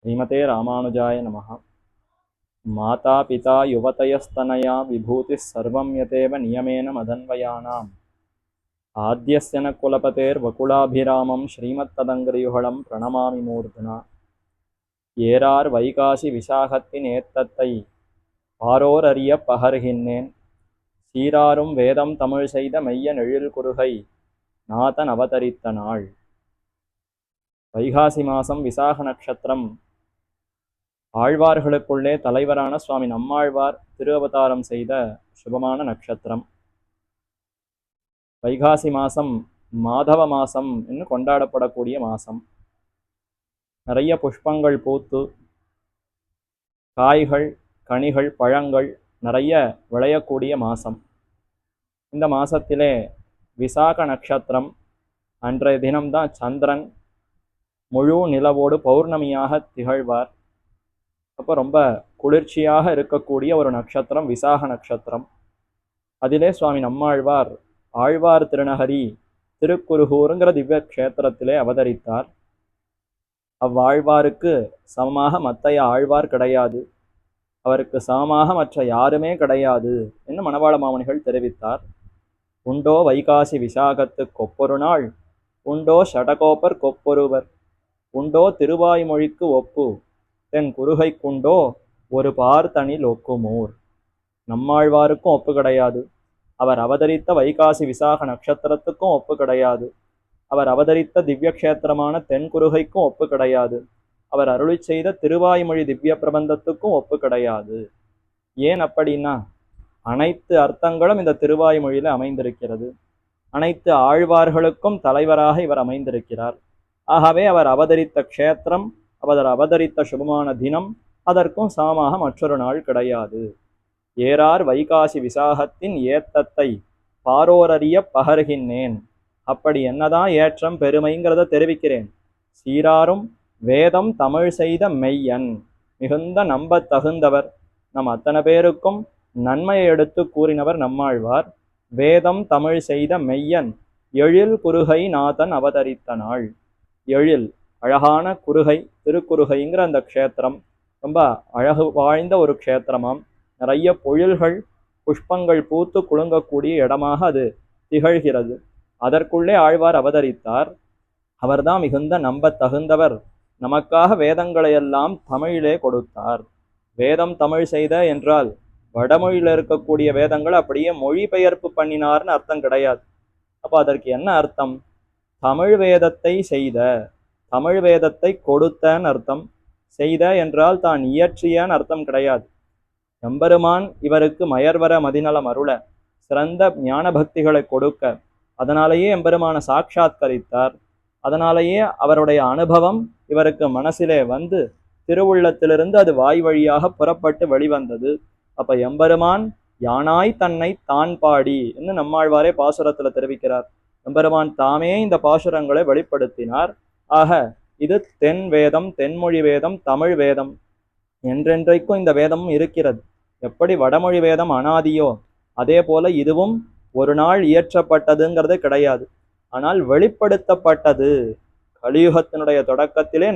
श्रीमते रामानुजाय नमः। माता पिता युवतयस्तनया विभूतिः सर्वं यतेव नियमेन मदन्वयानाम् आद्यस्य न कुलपतेर्वकुलाभिरामं श्रीमत्तदङ्घ्रियुगलं प्रणमामि मूर्धना। ஏரார் வைகாசி விசாகத்தின் ஏத்தத்தை பாரோர் அறிய பகர்கின்றேன் சீராரும் வேதம் தமிழ் செய்த மெய்ய நெழில் குருகை நாதன் அவதரித்த நாள். வைகாசி மாதம் விசாக நட்சத்திரம். ஆழ்வார்களுக்குள்ளே தலைவரான சுவாமி நம்மாழ்வார் திரு அவதாரம் செய்த சுபமான நட்சத்திரம். வைகாசி மாதம் மாதவ மாதம் என்று கொண்டாடப்படக்கூடிய மாதம். நிறைய புஷ்பங்கள் பூத்து காய்கள் கனிகள் பழங்கள் நிறைய விளையக்கூடிய மாதம். இந்த மாதத்திலே விசாக நட்சத்திரம். அன்றைய தினம்தான் சந்திரன் முழு நிலவோடு பௌர்ணமியாக திகழ்வார். அப்போ ரொம்ப குளிர்ச்சியாக இருக்கக்கூடிய ஒரு நட்சத்திரம் விசாக நட்சத்திரம். அதிலே சுவாமி நம்மாழ்வார் ஆழ்வார் திருநகரி திருக்குருகூருங்கிற திவ்ய க்ஷேத்திரத்திலே அவதரித்தார். அவ்வாழ்வாருக்கு சமமாக மற்றைய ஆழ்வார் கிடையாது, அவருக்கு சமமாக மற்ற யாருமே கிடையாது என்று மணவாள மாமனிகள் தெரிவித்தார். உண்டோ வைகாசி விசாகத்து கொப்பொரு நாள், உண்டோ ஷடகோப்பர் கொப்பொருவர், உண்டோ திருவாய்மொழிக்கு ஒப்பு தென் குருகைக்குண்டோ ஒரு பார்த்தனில் ஒக்குமூர். நம்மாழ்வாருக்கும் ஒப்பு கிடையாது, அவர் அவதரித்த வைகாசி விசாக நட்சத்திரத்துக்கும் ஒப்பு கிடையாது, அவர் அவதரித்த திவ்ய க்ஷேத்திரமான தென்குருகைக்கும் ஒப்பு கிடையாது, அவர் அருளி செய்த திருவாய்மொழி திவ்ய பிரபந்தத்துக்கும் ஒப்பு கிடையாது. ஏன் அப்படின்னா, அனைத்து அர்த்தங்களும் இந்த திருவாய்மொழியில அமைந்திருக்கிறது. அனைத்து ஆழ்வார்களுக்கும் தலைவராக இவர் அமைந்திருக்கிறார். ஆகவே அவர் அவதரித்த க்ஷேத்திரம், அவர் அவதரித்த சுபமான தினம் அதற்கும் சமமாக மற்றொரு நாள் கிடையாது. ஏரார் வைகாசி விசாகத்தின் ஏத்தத்தை பாரோரறிய பகர்கின்றேன். அப்படி என்னதான் ஏற்றம் பெருமைங்கிறத தெரிவிக்கிறேன். சீராரும் வேதம் தமிழ் செய்த மெய்யன், மிகுந்த நம்ப தகுந்தவர், நம் அத்தனை பேருக்கும் நன்மையை எடுத்து கூறினவர் நம்மாழ்வார். வேதம் தமிழ் செய்த மெய்யன் எழில் குருகை நாதன் அவதரித்த நாள். எழில் அழகான குருகை, திருக்குருகைங்கிற அந்த க்ஷேத்திரம் ரொம்ப அழகு வாழ்ந்த ஒரு க்ஷேத்திரமாம். நிறைய பொழில்கள் புஷ்பங்கள் பூத்து குலுங்கக்கூடிய இடமாக அது திகழ்கிறது. அதற்குள்ளே ஆழ்வார் அவதரித்தார். அவர்தான் மிகுந்த நம்ப தகுந்தவர், நமக்காக வேதங்களையெல்லாம் தமிழிலே கொடுத்தார். வேதம் தமிழ் செய்த என்றால் வடமொழியில் இருக்கக்கூடிய வேதங்கள் அப்படியே மொழிபெயர்ப்பு பண்ணினார்னு அர்த்தம் கிடையாது. அப்போ அதற்கு என்ன அர்த்தம்? தமிழ் வேதத்தை செய்த, தமிழ் வேதத்தை கொடுத்தன்னு அர்த்தம். செய்த என்றால் தான் இயற்றியன்னு அர்த்தம் கிடையாது. எம்பெருமான் இவருக்கு மயர்வர மதிநலம் அருள சிறந்த ஞான பக்திகளை கொடுக்க, அதனாலேயே எம்பெருமான சாட்சாத்கரித்தார். அதனாலேயே அவருடைய அனுபவம் இவருக்கு மனசிலே வந்து திருவுள்ளத்திலிருந்து அது வாய் வழியாக புறப்பட்டு வெளிவந்தது. அப்ப எம்பெருமான் யானாய் தன்னை தான் பாடி என்று நம்மாழ்வாரே பாசுரத்துல தெரிவிக்கிறார். எம்பெருமான் தாமே இந்த பாசுரங்களை வெளிப்படுத்தினார். ஆக இது தென் வேதம், தென்மொழி வேதம், தமிழ் வேதம் என்றென்றைக்கும் இந்த வேதமும் இருக்கிறது. எப்படி வடமொழி வேதம் அனாதியோ அதே போல இதுவும் ஒரு நாள் இயற்றப்பட்டதுங்கிறது கிடையாது, ஆனால் வெளிப்படுத்தப்பட்டது. கலியுகத்தினுடைய தொடக்கத்திலே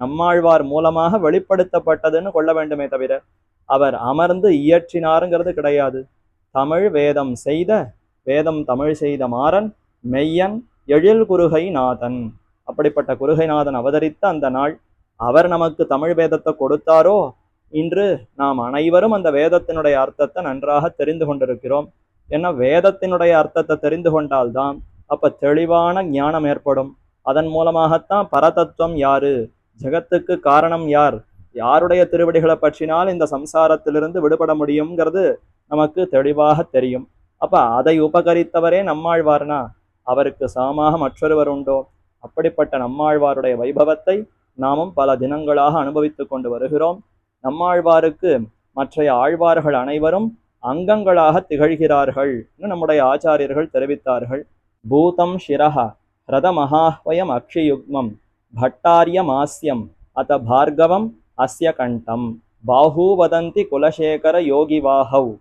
நம்மாழ்வார் மூலமாக வெளிப்படுத்தப்பட்டதுன்னு கொள்ள வேண்டுமே தவிர அவர் அமர்ந்து இயற்றினாருங்கிறது கிடையாது. தமிழ் வேதம் செய்த, வேதம் தமிழ் செய்த மாறன் மெய்யன் எழில் குருகை நாதன். அப்படிப்பட்ட குருகைநாதன் அவதரித்த அந்த நாள். அவர் நமக்கு தமிழ் வேதத்தை கொடுத்தாரோ, இன்று நாம் அனைவரும் அந்த வேதத்தினுடைய அர்த்தத்தை நன்றாக தெரிந்து கொண்டிருக்கிறோம். ஏன்னா வேதத்தினுடைய அர்த்தத்தை தெரிந்து கொண்டால்தான் அப்ப தெளிவான ஞானம் ஏற்படும். அதன் மூலமாகத்தான் பரதத்துவம் யாரு, ஜெகத்துக்கு காரணம் யார், யாருடைய திருவடிகளை பற்றினால் இந்த சம்சாரத்திலிருந்து விடுபட முடியுங்கிறது நமக்கு தெளிவாக தெரியும். அப்ப அதை உபகரித்தவரே நம்மாழ்வார்னா அவருக்கு சமமாக மற்றொருவர் உண்டோ? அப்படிப்பட்ட நம்மாழ்வாருடைய வைபவத்தை நாமும் பல தினங்களாக அனுபவித்து கொண்டு வருகிறோம். நம்மாழ்வாருக்கு மற்றைய ஆழ்வார்கள் அனைவரும் அங்கங்களாக திகழ்கிறார்கள் என்று நம்முடைய ஆச்சாரியர்கள் தெரிவித்தார்கள். பூதம் சிரஹ ஹ்ரத மகாஹ்வயம் அக்ஷயுக்மம் பட்டாரியம் ஆஸ்யம் அத பார்கவம் அஸ்ய கண்டம் பாஹூ வதந்தி குலசேகர யோகிவாஹவ்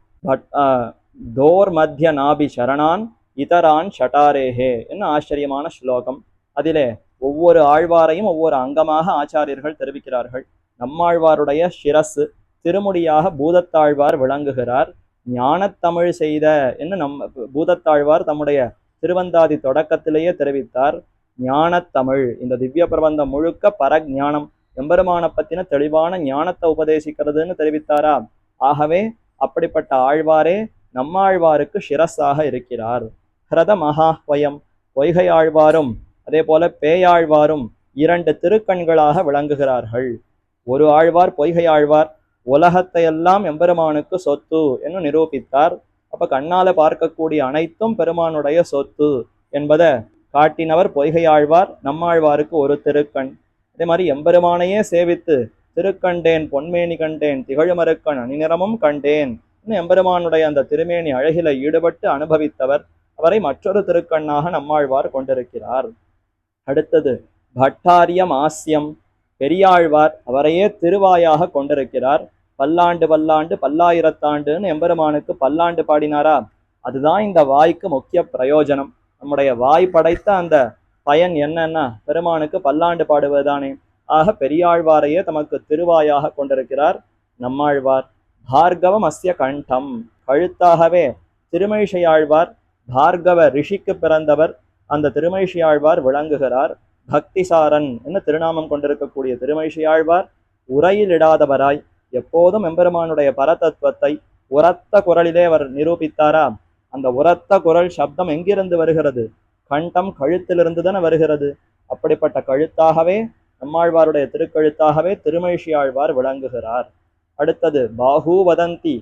தோர் மத்திய நாபி சரணான் இதரான் ஷட்டாரேஹே என்ன ஆச்சரியமான ஸ்லோகம். அதிலே ஒவ்வொரு ஆழ்வாரையும் ஒவ்வொரு அங்கமாக ஆச்சாரியர்கள் தெரிவிக்கிறார்கள். நம்மாழ்வாருடைய சிரசு திருமுடியாக பூதத்தாழ்வார் விளங்குகிறார். ஞானத்தமிழ் செய்த என்று பூதத்தாழ்வார் தம்முடைய திருவந்தாதி தொடக்கத்திலேயே தெரிவித்தார். ஞானத்தமிழ், இந்த திவ்ய பிரபந்தம் முழுக்க பரஞானம், எம்பெருமான பத்தின தெளிவான ஞானத்தை உபதேசிக்கிறதுன்னு தெரிவித்தாரா. ஆகவே அப்படிப்பட்ட ஆழ்வாரே நம்மாழ்வாருக்கு சிரஸாக இருக்கிறார். ஹிரத மகாஹ்வயம், பொய்கை ஆழ்வாரும் அதே போல பேயாழ்வாரும் இரண்டு திருக்கண்களாக விளங்குகிறார்கள். ஒரு ஆழ்வார் பொய்கை ஆழ்வார் உலகத்தையெல்லாம் எம்பெருமானுக்கு சொத்து என்று நிரூபித்தார். அப்ப கண்ணால பார்க்கக்கூடிய அனைத்தும் பெருமானுடைய சொத்து என்பதை காட்டினவர் பொய்கை ஆழ்வார். நம்மாழ்வாருக்கு ஒரு திருக்கண். அதே மாதிரி எம்பெருமானையே சேவித்து திருக்கண்டேன் பொன்மேனி கண்டேன் திகழுமருக்கண் அணிநிறமும் கண்டேன் எம்பெருமானுடைய அந்த திருமேனி அழகில ஈடுபட்டு அனுபவித்தவர். அவரை மற்றொரு திருக்கண்ணாக நம்மாழ்வார் கொண்டிருக்கிறார். அடுத்தது பட்டாரியம் ஆசியம், பெரியாழ்வார் அவரையே திருவாயாக கொண்டிருக்கிறார். பல்லாண்டு பல்லாண்டு பல்லாயிரத்தாண்டுன்னு எம்பெருமானுக்கு பல்லாண்டு பாடினாரா. அதுதான் இந்த வாய்க்கு முக்கிய பிரயோஜனம். நம்முடைய வாய் படைத்த அந்த பயன் என்னன்னா பெருமானுக்கு பல்லாண்டு பாடுவதுதானே. ஆக பெரியாழ்வாரையே தமக்கு திருவாயாக கொண்டிருக்கிறார் நம்மாழ்வார். பார்கவம் அஸ்ய கண்டம், கழுத்தாகவே திருமழிசையாழ்வார் பார்கவ ரிஷிக்கு பிறந்தவர். அந்த திருமழிசையாழ்வார் விளங்குகிறார். பக்திசாரன் என்று திருநாமம் கொண்டிருக்கக்கூடிய திருமழிசையாழ்வார் உரையிலிடாதவராய் எப்போதும் எம்பெருமானுடைய பரதத்துவத்தை உரத்த குரலிலே அவர் நிரூபித்தாரா. அந்த உரத்த குரல் சப்தம் எங்கிருந்து வருகிறது? கண்டம், கழுத்திலிருந்து தானே வருகிறது. அப்படிப்பட்ட கழுத்தாகவே நம்மாழ்வாருடைய திருக்கழுத்தாகவே திருமழிசையாழ்வார் விளங்குகிறார். அடுத்தது பாஹூ வதந்தி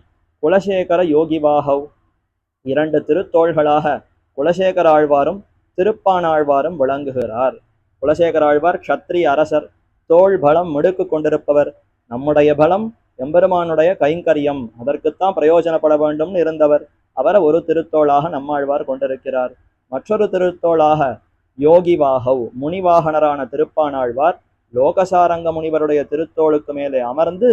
குலசேகர யோகி பாஹவ், இரண்டு திருத்தோள்களாக குலசேகர ஆழ்வாரும் திருப்பானாழ்வாரும் விளங்குகிறார். குலசேகர ஆழ்வார் க்ஷத்ரிய அரசர், தோள் பலம் மிடுக்கு கொண்டிருப்பவர். நம்முடைய பலம் எம்பெருமானுடைய கைங்கரியம், அதற்குத்தான் பிரயோஜனப்பட வேண்டும்னு இருந்தவர். அவரை ஒரு திருத்தோளாக நம்மாழ்வார் கொண்டிருக்கிறார். மற்றொரு திருத்தோளாக யோகி வாகவ், முனிவாகனரான திருப்பானாழ்வார் லோகசாரங்க முனிவருடைய திருத்தோளுக்கு மேலே அமர்ந்து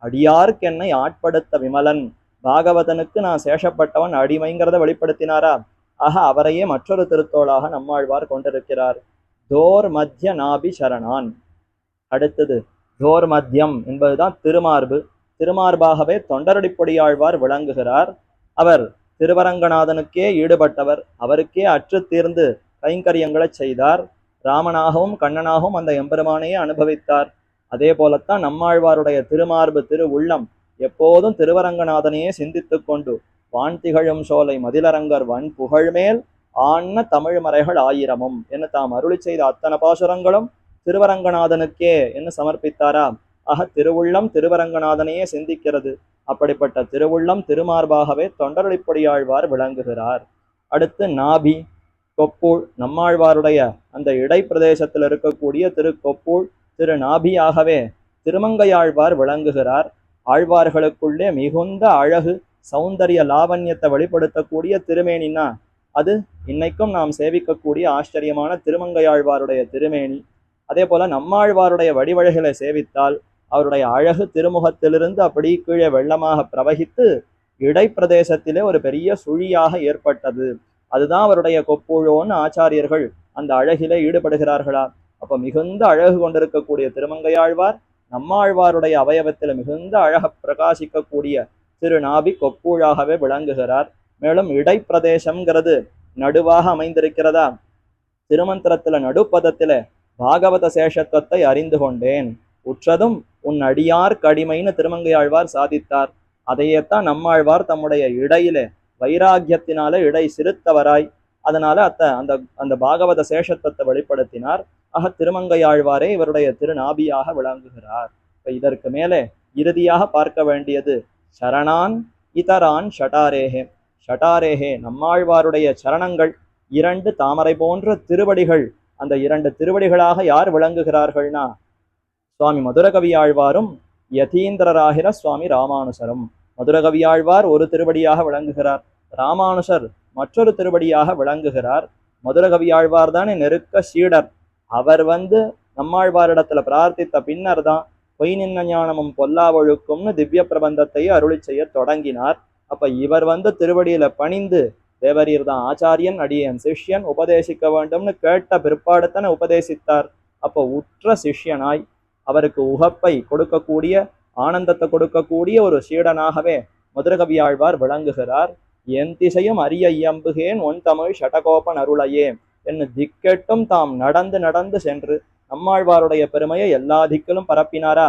அடியார்க்கென்னை ஆட்படுத்த விமலன், பாகவதனுக்கு நான் சேஷப்பட்டவன் அடிமைங்கிறத வெளிப்படுத்தினாரா. ஆக அவரையே மற்றொரு திருத்தோளாக நம்மாழ்வார் கொண்டிருக்கிறார். தோர் மத்திய நாபி சரணான். அடுத்தது தோர் மத்தியம் என்பதுதான் திருமார்பு. திருமார்பாகவே தொண்டரடிப்பொடியாழ்வார் விளங்குகிறார். அவர் திருவரங்கநாதனுக்கே ஈடுபட்டவர். அவருக்கே அற்று தீர்ந்து கைங்கரியங்களை செய்தார். ராமனாகவும் கண்ணனாகவும் அந்த எம்பெருமானையே அனுபவித்தார். அதே போலத்தான் நம்மாழ்வாருடைய திருமார்பு திரு உள்ளம் எப்போதும் திருவரங்கநாதனையே சிந்தித்து கொண்டு வான் திகழும் சோலை மதிலரங்கர் வன் புகழ்மேல் ஆன்ன தமிழ் மறைகள் ஆயிரமும் என்று தாம் அருளி செய்த அத்தனை பாசுரங்களும் திருவரங்கநாதனுக்கே என்று சமர்ப்பித்தாரா. ஆக திருவுள்ளம் திருவரங்கநாதனையே சிந்திக்கிறது. அப்படிப்பட்ட திருவுள்ளம் திருமார்பாகவே தொண்டரடிப்பொடியாழ்வார் விளங்குகிறார். அடுத்து நாபி, கொப்பூழ், நம்மாழ்வாருடைய அந்த இடை பிரதேசத்தில் இருக்கக்கூடிய திரு கொப்பூழ் திரு நாபியாகவே திருமங்கையாழ்வார் விளங்குகிறார். ஆழ்வார்களுக்குள்ளே மிகுந்த அழகு சௌந்தரிய லாவண்யத்தை வெளிப்படுத்தக்கூடிய திருமேனினா அது இன்னைக்கும் நாம் சேவிக்கக்கூடிய ஆச்சரியமான திருமங்கையாழ்வாருடைய திருமேனி. அதே போல நம்மாழ்வாருடைய வடிவழகளை சேவித்தால் அவருடைய அழகு திருமுகத்திலிருந்து அப்படி கீழே வெள்ளமாக பிரவகித்து இடைப்பிரதேசத்திலே ஒரு பெரிய சுழியாக ஏற்பட்டது. அதுதான் அவருடைய கொப்புழோன்னு ஆச்சாரியர்கள் அந்த அழகிலே ஈடுபடுகிறார்களா. அப்ப மிகுந்த அழகு கொண்டிருக்கக்கூடிய திருமங்கையாழ்வார் நம்மாழ்வாருடைய அவயவத்தில் மிகுந்த அழக பிரகாசிக்கக்கூடிய திருநாபி கொப்பூழாகவே விளங்குகிறார். மேலும் இடைப்பிரதேசம்ங்கிறது நடுவாக அமைந்திருக்கிறதா. திருமந்திரத்துல நடுப்பதத்தில பாகவத சேஷத்துவத்தை அறிந்து கொண்டேன், உற்றதும் உன் அடியார் கடிமைன்னு திருமங்கையாழ்வார் சாதித்தார். அதையேத்தான் நம்மாழ்வார் தம்முடைய இடையிலே வைராக்கியத்தினால இடை சிறுத்தவராய் அதனால அந்த அந்த பாகவத சேஷத்துவத்தை வெளிப்படுத்தினார். ஆக திருமங்கையாழ்வாரே இவருடைய திருநாபியாக விளங்குகிறார். இதற்கு மேலே இறுதியாக பார்க்க வேண்டியது சரணான் இதரான் ஷட்டாரேகே. ஷட்டாரேகே நம்மாழ்வாருடைய சரணங்கள் இரண்டு தாமரை போன்ற திருவடிகள். அந்த இரண்டு திருவடிகளாக யார் விளங்குகிறார்கள்னா சுவாமி மதுரகவியாழ்வாரும் யதீந்திரராகிற சுவாமி ராமானுசரும். மதுரகவியாழ்வார் ஒரு திருவடியாக விளங்குகிறார், ராமானுசர் மற்றொரு திருவடியாக விளங்குகிறார். மதுரகவியாழ்வார் தானே நெருக்க சீடர். அவர் நம்மாழ்வாரிடத்துல பிரார்த்தித்த பின்னர் தான் பொய் நின்ன ஞானமும் பொல்லாவொழுக்கும்னு திவ்ய பிரபந்தத்தை அருளி செய்ய தொடங்கினார். அப்ப இவர் திருவடியில பணிந்து தேவரீர் தான் ஆச்சாரியன், அடியேன் சிஷ்யன், உபதேசிக்க வேண்டும்னு கேட்ட பிற்பாடுத்தானே உபதேசித்தார். அப்போ உற்ற சிஷ்யனாய் அவருக்கு உகப்பை கொடுக்கக்கூடிய, ஆனந்தத்தை கொடுக்கக்கூடிய ஒரு சீடனாகவே மதுரகவியாழ்வார் விளங்குகிறார். என் திசையும் அரிய இயம்புகேன் ஒன் தமிழ் ஷடகோபன் அருளையே என்று திக்கெட்டும் தாம் நடந்து நடந்து சென்று நம்மாழ்வாருடைய பெருமையை எல்லா திக்கிலும் பரப்பினாரா.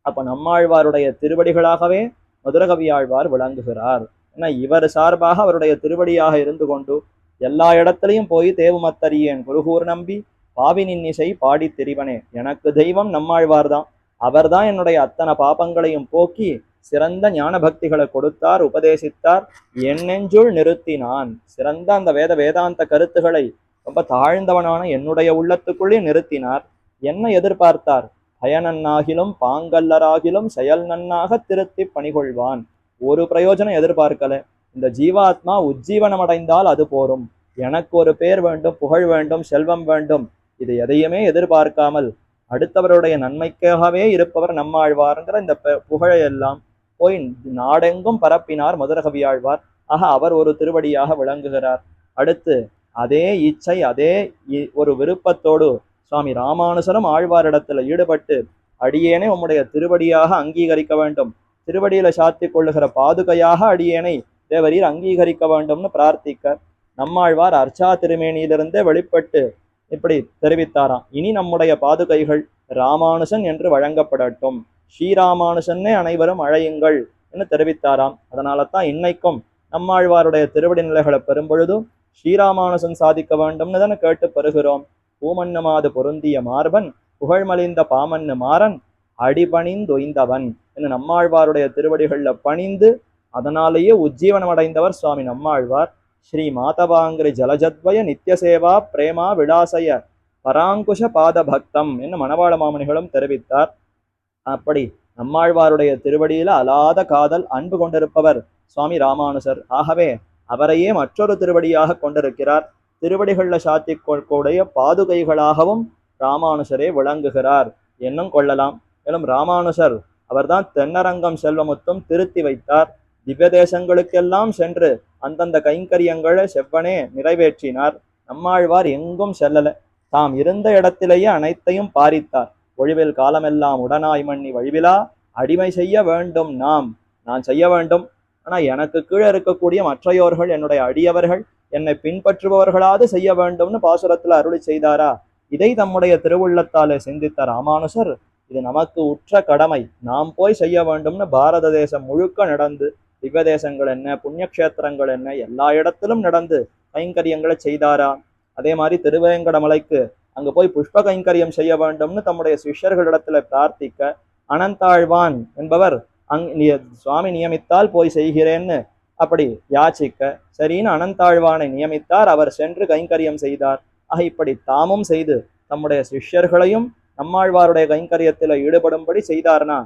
அப்ப நம்மாழ்வாருடைய திருவடிகளாகவே மதுரகவியாழ்வார் விளங்குகிறார். ஏன்னா இவர் சார்பாக அவருடைய திருவடியாக இருந்து கொண்டு எல்லா இடத்துலையும் போய் தேவுமத்தரியேன் குருகூர் நம்பி பாவினின் இசை பாடி திரிவனே, எனக்கு தெய்வம் நம்மாழ்வார் தான், அவர் தான் என்னுடைய அத்தனை பாபங்களையும் போக்கி சிறந்த ஞான பக்திகளை கொடுத்தார், உபதேசித்தார், என் நெஞ்சுள் நிறுத்தினான். சிறந்த அந்த வேதாந்த கருத்துக்களை ரொம்ப தாழ்ந்தவனான என்னுடைய உள்ளத்துக்குள்ளே நிறுத்தினார். என்ன எதிர்பார்த்தார்? பயனன்னாகிலும் பாங்கல்லராகிலும் செயல் நன்னாக திருத்தி பணிகொள்வான். ஒரு பிரயோஜனம் எதிர்பார்க்கல. இந்த ஜீவாத்மா உஜ்ஜீவனம் அடைந்தால் அது போரும், எனக்கு ஒரு பேர் வேண்டும், புகழ் வேண்டும், செல்வம் வேண்டும், இது எதையுமே எதிர்பார்க்காமல் அடுத்தவருடைய நன்மைக்காகவே இருப்பவர் நம்மாழ்வார்ங்கிற இந்த புகழையெல்லாம் போய் நாடெங்கும் பரப்பினார் மதுரகவியாழ்வார். ஆக அவர் ஒரு திருவடியாக விளங்குகிறார். அடுத்து அதே இச்சை, அதே ஒரு விருப்பத்தோடு சுவாமி ராமானுசரும் ஆழ்வாரிடத்துல ஈடுபட்டு அடியேனை உம்முடைய திருவடியாக அங்கீகரிக்க வேண்டும், திருவடியில சாத்தி கொள்ளுகிற பாதுகையாக அடியேனை தேவரீர் அங்கீகரிக்க வேண்டும்னு பிரார்த்திக்க நம்மாழ்வார் அர்ச்சா திருமேனியிலிருந்தே வெளிப்பட்டு இப்படி தெரிவித்தாராம். இனி நம்முடைய பாதுகைகள் ராமானுசன் என்று வழங்கப்படட்டும், ஸ்ரீராமானுசன்னே அனைவரும் அழையுங்கள் என்று தெரிவித்தாராம். அதனால தான் இன்னைக்கும் நம்மாழ்வாருடைய திருவடி நிலைகளை பெறும்பொழுதும் ஸ்ரீராமானுசன் சாதிக்க வேண்டும்னு தானே கேட்டு பெறுகிறோம். பூமன்னுமாது பொருந்திய மார்பன் புகழ்மலிந்த பாமன்னு மாறன் அடிபணிந்தொய்ந்தவன் என்று நம்மாழ்வாருடைய திருவடிகள்ல பணிந்து அதனாலேயே உஜ்ஜீவனம் அடைந்தவர் சுவாமி நம்மாழ்வார். ஸ்ரீ மாதவாங்கிரி ஜலஜத்வய நித்தியசேவா பிரேமா விலாசய பராங்குஷ பாத பக்தம் என்று மணவாள மாமனிகளும் தெரிவித்தார். அப்படி நம்மாழ்வாருடைய திருவடியில அலாத காதல் அன்பு கொண்டிருப்பவர் சுவாமி ராமானுசர். ஆகவே அவரையே மற்றொரு திருவடியாக கொண்டிருக்கிறார். திருவடிகள்ல சாத்தி கூடிய பாதுகைகளாகவும் ராமானுசரே விளங்குகிறார் என்னும் கொள்ளலாம். மேலும் ராமானுசர் அவர்தான் தென்னரங்கம் செல்வமுத்தும் திருத்தி வைத்தார். திவ்ய தேசங்களுக்கெல்லாம் சென்று அந்தந்த கைங்கரியங்களை செவ்வனே நிறைவேற்றினார். நம்மாழ்வார் எங்கும் செல்லல, தாம் இருந்த இடத்திலேயே அனைத்தையும் பாரித்தார். ஒழிவில் காலமெல்லாம் உடனாய் மண்ணி வழிவிலா அடிமை செய்ய வேண்டும் நான் செய்ய வேண்டும், ஆனா எனக்கு கீழே இருக்கக்கூடிய மற்றையோர்கள் என்னுடைய அடியவர்கள் என்னை பின்பற்றுபவர்களாவது செய்ய வேண்டும்னு பாசுரத்துல அருளி செய்தாரா. இதை தம்முடைய திருவுள்ளத்தாலே சிந்தித்த ராமானுசர் இது நமக்கு உற்ற கடமை, நாம் போய் செய்ய வேண்டும்னு பாரத தேசம் முழுக்க நடந்து திவ்ய தேசங்கள் என்ன, புண்ணியக்ஷேத்திரங்கள் என்ன, எல்லா இடத்திலும் நடந்து கைங்கரியங்களை செய்தாரா. அதே மாதிரி திருவேங்கடமலைக்கு அங்கு போய் புஷ்ப கைங்கரியம் செய்ய வேண்டும்னு தம்முடைய சிஷ்யர்களிடத்துல பிரார்த்திக்க அனந்தாழ்வான் என்பவர் சுவாமி நியமித்தால் போய் செய்கிறேன்னு அப்படி யாச்சிக்க சரின்னு அனந்தாழ்வானை நியமித்தார். அவர் சென்று கைங்கரியம் செய்தார். ஆக இப்படி தாமும் செய்து தம்முடைய சிஷ்யர்களையும் நம்மாழ்வாருடைய கைங்கரியத்தில் ஈடுபடும்படி செய்தார்னா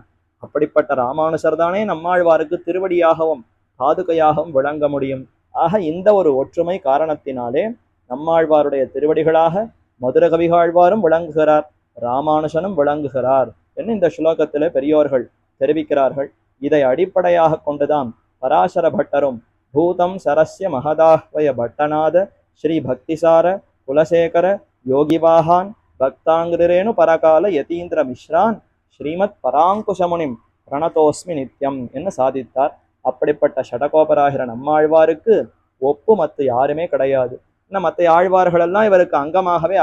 அப்படிப்பட்ட ராமானுசர் தானே நம்மாழ்வாருக்கு திருவடியாகவும் பாதுகையாகவும் விளங்க முடியும். ஆக இந்த ஒரு ஒற்றுமை காரணத்தினாலே நம்மாழ்வாருடைய திருவடிகளாக மதுரகவிகாழ்வாரும் விளங்குகிறார், ராமானுசனும் விளங்குகிறார் என்று இந்த ஸ்லோகத்திலே பெரியோர்கள் தெரிவிக்கிறார்கள். இதை அடிப்படையாக கொண்டுதான் பராசர பட்டரும் பூதம் சரஸ்ய மகதாஹ்வய பட்டநாத ஸ்ரீ பக்திசார குலசேகர யோகிவாகான் பக்தாங்கிரேனு பரகால யதீந்திர மிஸ்ரான் ஸ்ரீமத் பராங்குஷமுனிம் பிரணதோஸ்மி நித்யம் என்று சாதித்தார். அப்படிப்பட்ட ஷடகோபராகிற நம்மாழ்வாருக்கு ஒப்பு மற்ற யாருமே கிடையாது. இன்னும் மற்ற ஆழ்வார்களெல்லாம் இவருக்கு அங்கமாகவே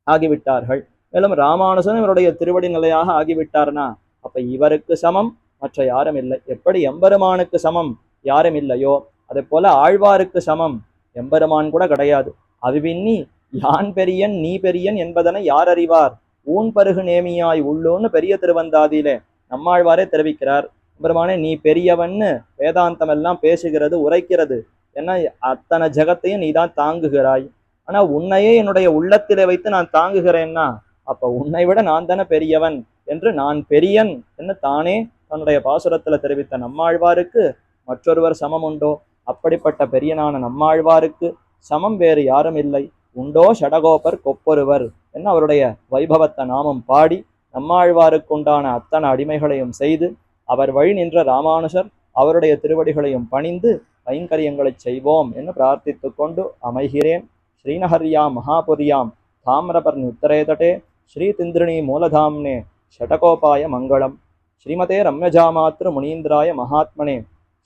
ஆகிவிட்டார்கள். மேலும் ராமானுசன் இவருடைய திருவடி நிலையாக ஆகிவிட்டார்னா அப்ப இவருக்கு சமம் மற்ற யாரும் இல்லை. எப்படி எம்பெருமானுக்கு சமம் யாரும் இல்லையோ அதே போல ஆழ்வாருக்கு சமம் எம்பெருமான் கூட கிடையாது. அதுவின்னி யான் பெரியன் நீ பெரியன் என்பதனை யார் அறிவார், ஊன் பருகு நேமியாய் உள்ளோன்னு பெரிய திருவந்தாதியிலே நம்மாழ்வாரே தெரிவிக்கிறார். பெருமானே நீ பெரியவன்னு வேதாந்தம் எல்லாம் பேசுகிறது உரைக்கிறது, ஏன்னா அத்தனை ஜகத்தையும் நீ தான் தாங்குகிறாய். ஆனா உன்னையே என்னுடைய உள்ளத்திலே வைத்து நான் தாங்குகிறேன்னா அப்ப உன்னை விட நான் தானே பெரியவன் என்று நான் பெரியன் என்று தானே தன்னுடைய பாசுரத்துல தெரிவித்த நம்மாழ்வாருக்கு மற்றொருவர் சமம் உண்டோ? அப்படிப்பட்ட பெரியனான நம்மாழ்வாருக்கு சமம் வேறு யாரும் இல்லை. உண்டோ ஷடகோபர் கொப்பொருவர் என்ன அவருடைய வைபவத்தை நாமும் பாடி நம்மாழ்வாருக்குண்டான அத்தனை அடிமைகளையும் செய்து அவர் வழி நின்ற ராமானுசர் அவருடைய திருவடிகளையும் பணிந்து கைங்கரியங்களைச் செய்வோம் என்று பிரார்த்தித்து கொண்டு அமைகிறேன். ஸ்ரீநகர்யாம் மகாபுரியாம் தாமிரபர்ணி உத்தரேதட்டே ஸ்ரீ திந்திரிணி மூலதாம்னே ஷடகோபாய மங்களம். ஸ்ரீமதே ரம்யஜாமாத்ரு முனீந்திராய மகாத்மனே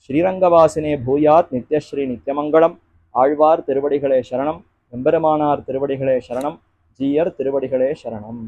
ஸ்ரீரங்கவாசினே பூயாத் நித்யஸ்ரீ நித்யமங்கலம். ஆழ்வார் திருவடிகளே சரணம். எம்பெருமானார் திருவடிகளே சரணம். ஜீயர் திருவடிகளே சரணம்.